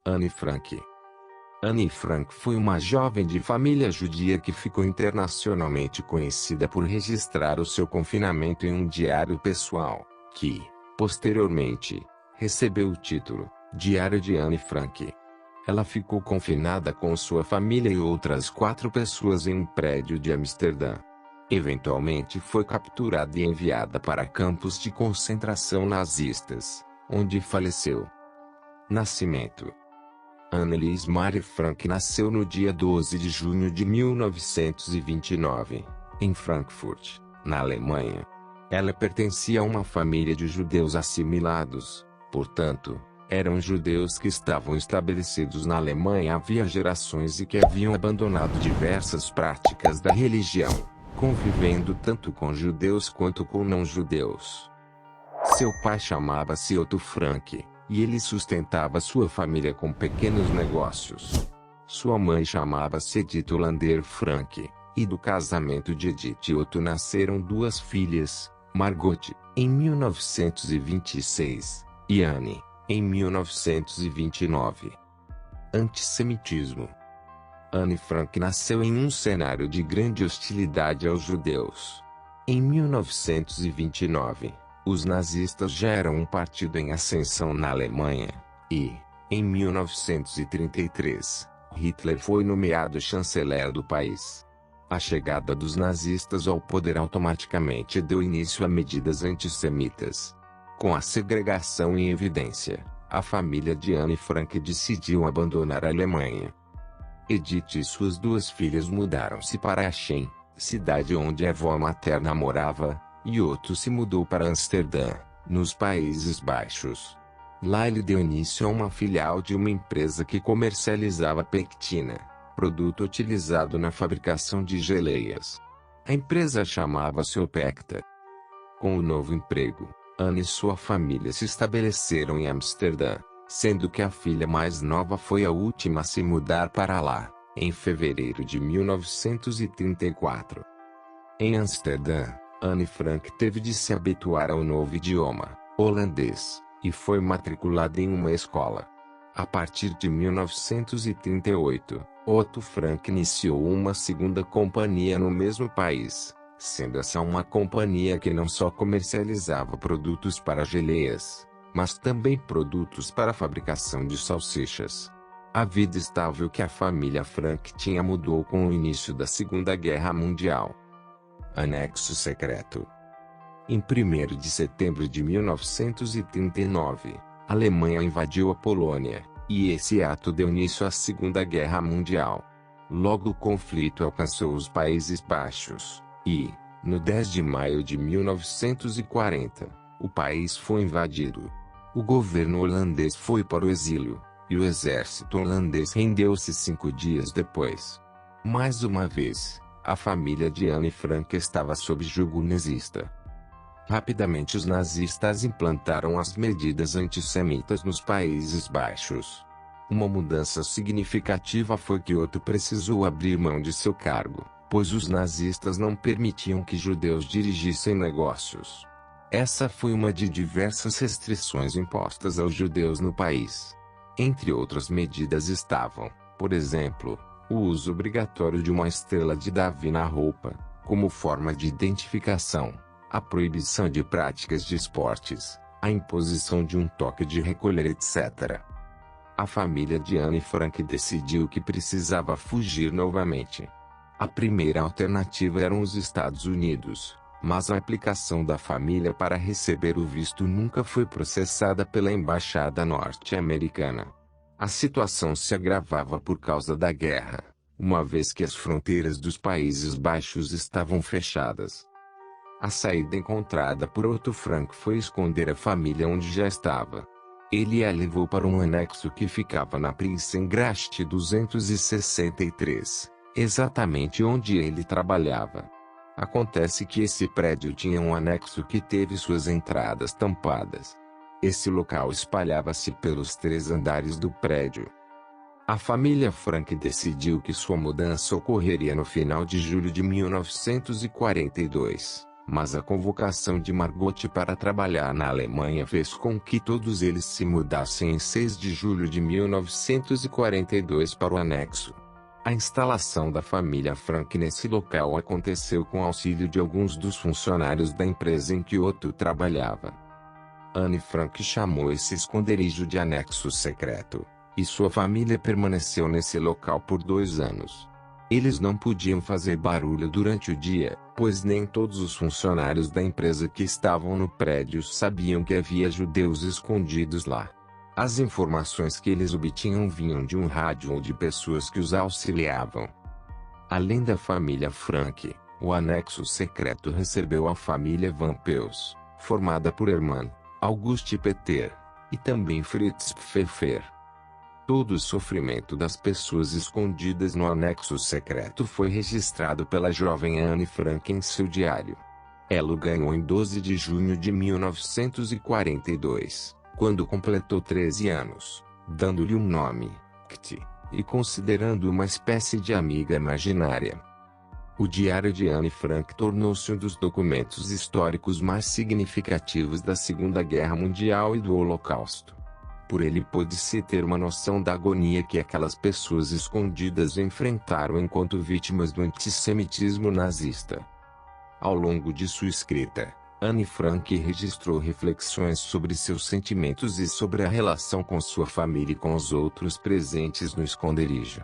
Anne Frank. Anne Frank foi uma jovem de família judia que ficou internacionalmente conhecida por registrar o seu confinamento em um diário pessoal, que, posteriormente, recebeu o título Diário de Anne Frank. Ela ficou confinada com sua família e outras 4 pessoas em um prédio de Amsterdã. Eventualmente foi capturada e enviada para campos de concentração nazistas, onde faleceu. Nascimento: Annelies Marie Frank nasceu no dia 12 de junho de 1929, em Frankfurt, na Alemanha. Ela pertencia a uma família de judeus assimilados, portanto, eram judeus que estavam estabelecidos na Alemanha havia gerações e que haviam abandonado diversas práticas da religião, convivendo tanto com judeus quanto com não-judeus. Seu pai chamava-se Otto Frank, e ele sustentava sua família com pequenos negócios. Sua mãe chamava-se Edith Hollander Frank, e do casamento de Edith e Otto nasceram 2 filhas, Margot, em 1926, e Anne, em 1929. Antissemitismo. Anne Frank nasceu em um cenário de grande hostilidade aos judeus. Em 1929, os nazistas já eram um partido em ascensão na Alemanha, e, em 1933, Hitler foi nomeado chanceler do país. A chegada dos nazistas ao poder automaticamente deu início a medidas antissemitas. Com a segregação em evidência, a família de Anne Frank decidiu abandonar a Alemanha. Edith e suas 2 filhas mudaram-se para Aachen, cidade onde a avó materna morava, e Otto se mudou para Amsterdã, nos Países Baixos. Lá ele deu início a uma filial de uma empresa que comercializava pectina, produto utilizado na fabricação de geleias. A empresa chamava-se Opecta. Com o novo emprego, Anne e sua família se estabeleceram em Amsterdã, sendo que a filha mais nova foi a última a se mudar para lá, em fevereiro de 1934. Em Amsterdã, Anne Frank teve de se habituar ao novo idioma, holandês, e foi matriculada em uma escola. A partir de 1938, Otto Frank iniciou uma segunda companhia no mesmo país, sendo essa uma companhia que não só comercializava produtos para geleias, mas também produtos para a fabricação de salsichas. A vida estável que a família Frank tinha mudou com o início da Segunda Guerra Mundial. Anexo secreto. Em 1º de setembro de 1939, a Alemanha invadiu a Polônia, e esse ato deu início à Segunda Guerra Mundial. Logo o conflito alcançou os Países Baixos, e, no 10 de maio de 1940, o país foi invadido. O governo holandês foi para o exílio, e o exército holandês rendeu-se 5 dias depois. Mais uma vez, a família de Anne Frank estava sob jugo nazista. Rapidamente os nazistas implantaram as medidas antissemitas nos Países Baixos. Uma mudança significativa foi que Otto precisou abrir mão de seu cargo, pois os nazistas não permitiam que judeus dirigissem negócios. Essa foi uma de diversas restrições impostas aos judeus no país. Entre outras medidas estavam, por exemplo, o uso obrigatório de uma estrela de Davi na roupa, como forma de identificação, a proibição de práticas de esportes, a imposição de um toque de recolher, etc. A família de Anne Frank decidiu que precisava fugir novamente. A primeira alternativa eram os Estados Unidos, mas a aplicação da família para receber o visto nunca foi processada pela embaixada norte-americana. A situação se agravava por causa da guerra, uma vez que as fronteiras dos Países Baixos estavam fechadas. A saída encontrada por Otto Frank foi esconder a família onde já estava. Ele a levou para um anexo que ficava na Prinsengracht 263, exatamente onde ele trabalhava. Acontece que esse prédio tinha um anexo que teve suas entradas tampadas. Esse local espalhava-se pelos 3 andares do prédio. A família Frank decidiu que sua mudança ocorreria no final de julho de 1942. Mas a convocação de Margot para trabalhar na Alemanha fez com que todos eles se mudassem em 6 de julho de 1942 para o anexo. A instalação da família Frank nesse local aconteceu com auxílio de alguns dos funcionários da empresa em que Otto trabalhava. Anne Frank chamou esse esconderijo de anexo secreto, e sua família permaneceu nesse local por 2 anos. Eles não podiam fazer barulho durante o dia, pois nem todos os funcionários da empresa que estavam no prédio sabiam que havia judeus escondidos lá. As informações que eles obtinham vinham de um rádio ou de pessoas que os auxiliavam. Além da família Frank, o anexo secreto recebeu a família Van Peels, formada por Hermann, Auguste Peter, e também Fritz Pfeffer. Todo o sofrimento das pessoas escondidas no anexo secreto foi registrado pela jovem Anne Frank em seu diário. Ela o ganhou em 12 de junho de 1942, quando completou 13 anos, dando-lhe um nome, Kitty, e considerando uma espécie de amiga imaginária. O diário de Anne Frank tornou-se um dos documentos históricos mais significativos da Segunda Guerra Mundial e do Holocausto. Por ele pôde-se ter uma noção da agonia que aquelas pessoas escondidas enfrentaram enquanto vítimas do antissemitismo nazista. Ao longo de sua escrita, Anne Frank registrou reflexões sobre seus sentimentos e sobre a relação com sua família e com os outros presentes no esconderijo.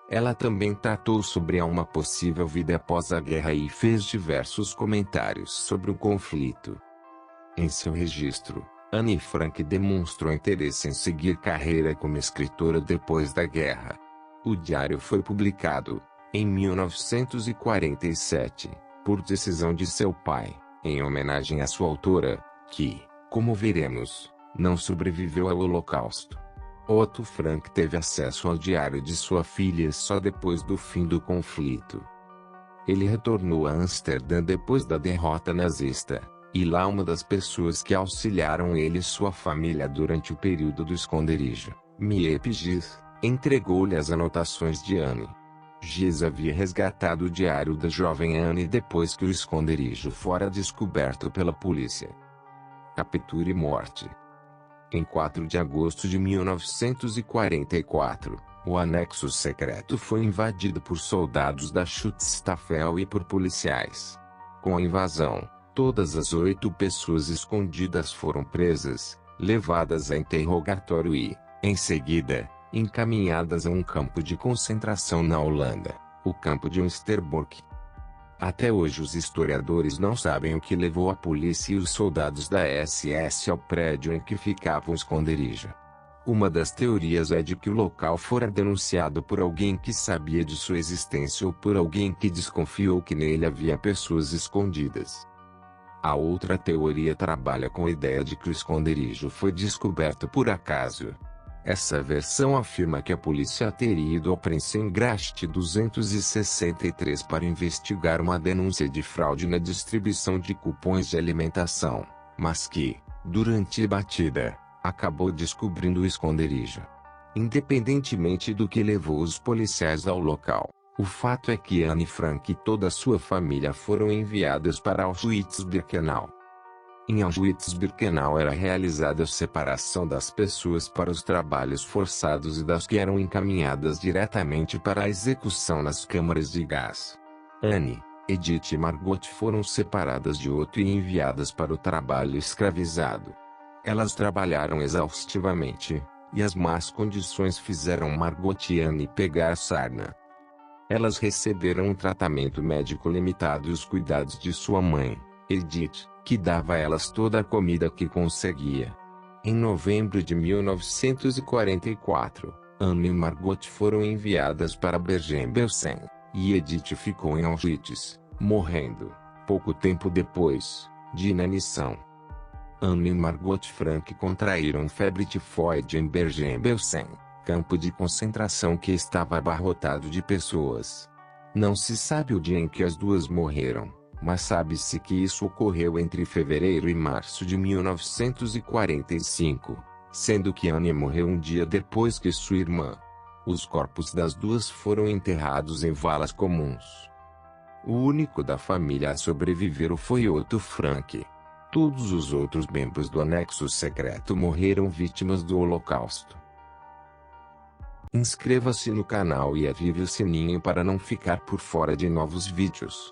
Ela também tratou sobre uma possível vida após a guerra e fez diversos comentários sobre o conflito. Em seu registro, Anne Frank demonstrou interesse em seguir carreira como escritora depois da guerra. O diário foi publicado, em 1947, por decisão de seu pai, em homenagem à sua autora, que, como veremos, não sobreviveu ao Holocausto. Otto Frank teve acesso ao diário de sua filha só depois do fim do conflito. Ele retornou a Amsterdã depois da derrota nazista. E lá uma das pessoas que auxiliaram ele e sua família durante o período do esconderijo, Miep Gies, entregou-lhe as anotações de Anne. Gies havia resgatado o diário da jovem Anne depois que o esconderijo fora descoberto pela polícia. Captura e morte. Em 4 de agosto de 1944, o anexo secreto foi invadido por soldados da Schutzstaffel e por policiais. Com a invasão, todas as 8 pessoas escondidas foram presas, levadas a interrogatório e, em seguida, encaminhadas a um campo de concentração na Holanda, o campo de Westerbork. Até hoje os historiadores não sabem o que levou a polícia e os soldados da SS ao prédio em que ficava o esconderijo. Uma das teorias é de que o local fora denunciado por alguém que sabia de sua existência ou por alguém que desconfiou que nele havia pessoas escondidas. A outra teoria trabalha com a ideia de que o esconderijo foi descoberto por acaso. Essa versão afirma que a polícia teria ido ao Prinsengracht 263 para investigar uma denúncia de fraude na distribuição de cupons de alimentação, mas que, durante a batida, acabou descobrindo o esconderijo. Independentemente do que levou os policiais ao local, o fato é que Anne Frank e toda a sua família foram enviadas para Auschwitz-Birkenau. Em Auschwitz-Birkenau era realizada a separação das pessoas para os trabalhos forçados e das que eram encaminhadas diretamente para a execução nas câmaras de gás. Anne, Edith e Margot foram separadas de Otto e enviadas para o trabalho escravizado. Elas trabalharam exaustivamente, e as más condições fizeram Margot e Anne pegar sarna. Elas receberam um tratamento médico limitado e os cuidados de sua mãe, Edith, que dava a elas toda a comida que conseguia. Em novembro de 1944, Anne e Margot foram enviadas para Bergen-Belsen, e Edith ficou em Auschwitz, morrendo, pouco tempo depois, de inanição. Anne e Margot Frank contraíram febre tifoide em Bergen-Belsen, campo de concentração que estava abarrotado de pessoas. Não se sabe o dia em que as duas morreram, mas sabe-se que isso ocorreu entre fevereiro e março de 1945, sendo que Anne morreu um dia depois que sua irmã. Os corpos das duas foram enterrados em valas comuns. O único da família a sobreviver foi Otto Frank. Todos os outros membros do anexo secreto morreram vítimas do Holocausto. Inscreva-se no canal e ative o sininho para não ficar por fora de novos vídeos.